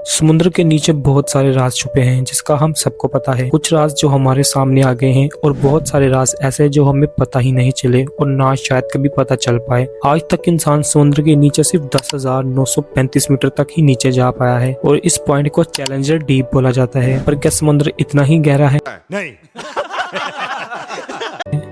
समुद्र के नीचे बहुत सारे राज छुपे हैं जिसका हम सबको पता है। कुछ राज जो हमारे सामने आ गए हैं और बहुत सारे राज ऐसे जो हमें पता ही नहीं चले और ना शायद कभी पता चल पाए। आज तक इंसान समुद्र के नीचे सिर्फ 10,935 मीटर तक ही नीचे जा पाया है और इस पॉइंट को चैलेंजर डीप बोला जाता है। पर क्या समुद्र इतना ही गहरा है? नहीं।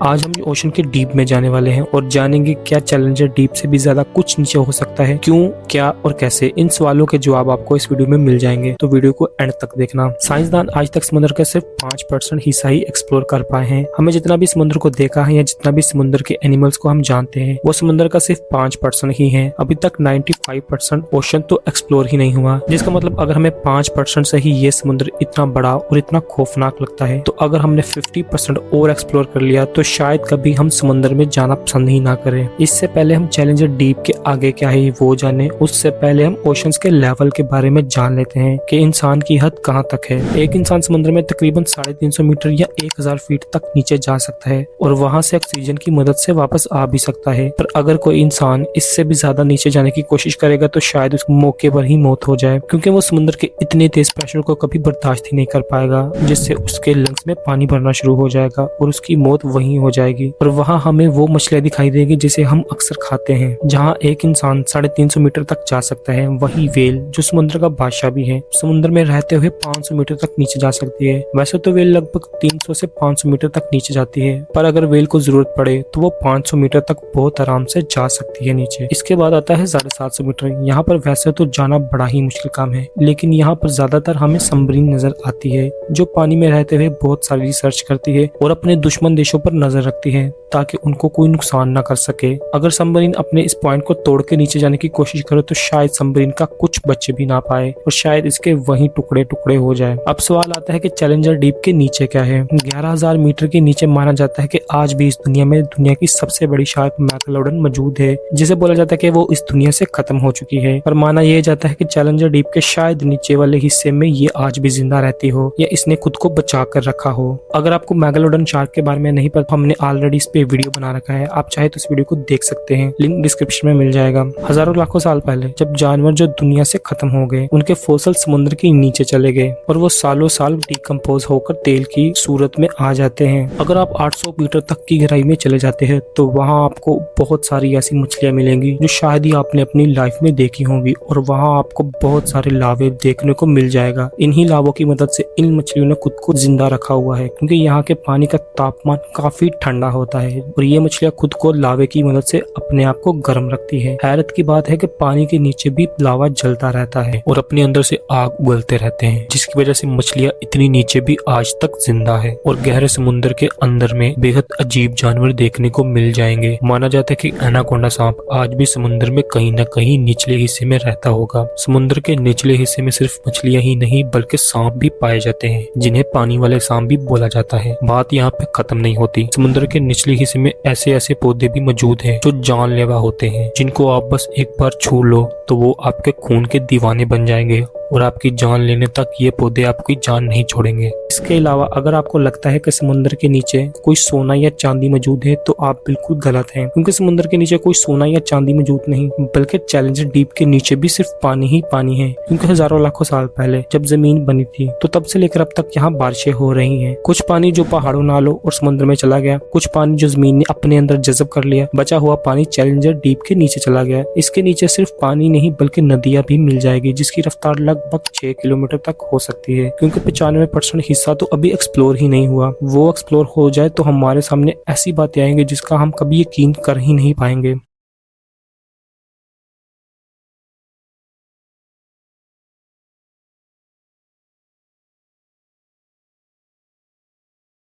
आज हम ओशन के डीप में जाने वाले हैं और जानेंगे क्या चैलेंजर डीप से भी ज्यादा कुछ नीचे हो सकता है, क्यों, क्या और कैसे। इन सवालों के जवाब आपको इस वीडियो में मिल जाएंगे, तो वीडियो को एंड तक देखना। साइंसदान आज तक समुद्र का सिर्फ 5% हिस्सा ही एक्सप्लोर कर पाए हैं। हमें जितना भी समुद्र को देखा है या जितना भी समुद्र के एनिमल्स को हम जानते हैं वो समुद्र का सिर्फ 5% ही है। अभी तक 95% ओशन तो एक्सप्लोर ही नहीं हुआ, जिसका मतलब अगर हमें 5% से ही ये समुद्र इतना बड़ा और इतना खौफनाक लगता है, तो अगर हमने 50% और एक्सप्लोर कर लिया तो शायद कभी हम समुद्र में जाना पसंद ही ना करें। इससे पहले हम चैलेंजर डीप के आगे क्या है वो जाने, उससे पहले हम ओशंस के लेवल के बारे में जान लेते हैं कि इंसान की हद कहां तक है। एक इंसान समुद्र में तकरीबन 350 मीटर या 1000 फीट तक नीचे जा सकता है और वहां से ऑक्सीजन की मदद से वापस आ भी सकता है। पर अगर कोई इंसान इससे भी ज्यादा नीचे जाने की कोशिश करेगा तो शायद उस मौके पर ही मौत हो जाए, क्योंकि वो समुद्र के इतने तेज प्रेशर को कभी बर्दाश्त ही नहीं कर पाएगा, जिससे उसके लंग्स में पानी भरना शुरू हो जाएगा और उसकी मौत वहीं हो जाएगी। और वहां हमें वो मछलियां दिखाई देगी जिसे हम अक्सर खाते हैं। जहां एक इंसान 350 मीटर तक जा सकता है, वही वेल जो समुद्र का बादशाह भी है समुद्र में रहते हुए 500 मीटर तक नीचे जा सकती है। वैसे तो वेल लगभग 300 से 500 मीटर तक नीचे जाती है, पर अगर वेल को जरूरत पड़े तो वो 500 मीटर तक बहुत आराम से जा सकती है नीचे। इसके बाद आता है 750 मीटर। यहाँ पर वैसे तो जाना बड़ा ही मुश्किल काम है, लेकिन यहाँ पर ज्यादातर हमें सबमरीन नजर आती है जो पानी में रहते हुए बहुत सारी रिसर्च करती है और अपने दुश्मन देशों पर नजर रखती है ताकि उनको कोई नुकसान ना कर सके। अगर सबमरीन अपने इस पॉइंट को तोड़ के नीचे जाने की कोशिश करे तो शायद सबमरीन का कुछ बच्चे भी ना पाए और शायद इसके वहीं टुकड़े टुकड़े हो जाए। अब सवाल आता है कि चैलेंजर डीप के नीचे क्या है। 11,000 मीटर के नीचे माना जाता है कि आज भी इस दुनिया में दुनिया की सबसे बड़ी शार्क मैगलोडन मौजूद है, जिसे बोला जाता है कि वो इस दुनिया से खत्म हो चुकी है। पर माना यह जाता है कि चैलेंजर डीप के शायद नीचे वाले हिस्से में ये आज भी जिंदा रहती हो या इसने खुद को बचा कर रखा हो। अगर आपको मैगलोडन शार्क के बारे में नहीं पता, हमने ऑलरेडी इस पे वीडियो बना रखा है, आप चाहे तो इस वीडियो को देख सकते हैं, लिंक डिस्क्रिप्शन में मिल जाएगा। हजारों लाखों साल पहले जब जानवर जो दुनिया से खत्म हो गए, उनके फोसिल समुद्र के नीचे चले गए और वो सालों साल डिकम्पोज होकर तेल की सूरत में आ जाते हैं। अगर आप 800 मीटर तक की गहराई में चले जाते हैं तो वहाँ आपको बहुत सारी ऐसी मछलियां मिलेंगी जो शायद ही आपने अपनी लाइफ में देखी होंगी और वहाँ आपको बहुत सारे लावे देखने को मिल जाएगा। इन्हीं लावों की मदद से इन मछलियों ने खुद को जिंदा रखा हुआ है, क्योंकि यहाँ के पानी का तापमान काफी ठंडा होता है और ये मछलियां खुद को लावे की मदद से अपने आप को गर्म रखती है। हैरत की बात है कि पानी के नीचे भी लावा जलता रहता है और अपने अंदर से आग उगलते रहते हैं, जिसकी वजह से मछलियां इतनी नीचे भी आज तक जिंदा है। और गहरे समुद्र के अंदर में बेहद अजीब जानवर देखने को मिल जाएंगे। माना जाता है कि एनाकोंडा सांप आज भी समुद्र में कहीं न कहीं निचले हिस्से में रहता होगा। समुद्र के निचले हिस्से में सिर्फ मछलियां ही नहीं बल्कि सांप भी पाए जाते हैं, जिन्हें पानी वाले सांप भी बोला जाता है। बात यहाँ पे खत्म नहीं होती। समुद्र के निचले हिस्से में ऐसे ऐसे पौधे भी मौजूद हैं जो जानलेवा होते हैं, जिनको आप बस एक बार छू लो तो वो आपके खून के दीवाने बन जाएंगे और आपकी जान लेने तक ये पौधे आपकी जान नहीं छोड़ेंगे। इसके अलावा अगर आपको लगता है कि समुद्र के नीचे कोई सोना या चांदी मौजूद है तो आप बिल्कुल गलत हैं, क्योंकि समुद्र के नीचे कोई सोना या चांदी मौजूद नहीं, बल्कि चैलेंजर डीप के नीचे भी सिर्फ पानी ही पानी है। क्योंकि हजारों लाखों साल पहले जब जमीन बनी थी तो तब से लेकर अब तक यहाँ बारिशें हो रही हैं। कुछ पानी जो पहाड़ों, नालों और समुद्र में चला गया, कुछ पानी जो जमीन ने अपने अंदर जज़ब कर लिया, बचा हुआ पानी चैलेंजर डीप के नीचे चला गया। इसके नीचे सिर्फ पानी नहीं बल्कि नदियां भी मिल जाएगी, जिसकी रफ्तार लगभग 6 किलोमीटर तक हो सकती है, क्योंकि 95% हिस्सा तो अभी एक्सप्लोर ही नहीं हुआ। वो एक्सप्लोर हो जाए तो हमारे सामने ऐसी बातें आएंगी जिसका हम कभी यकीन कर ही नहीं पाएंगे।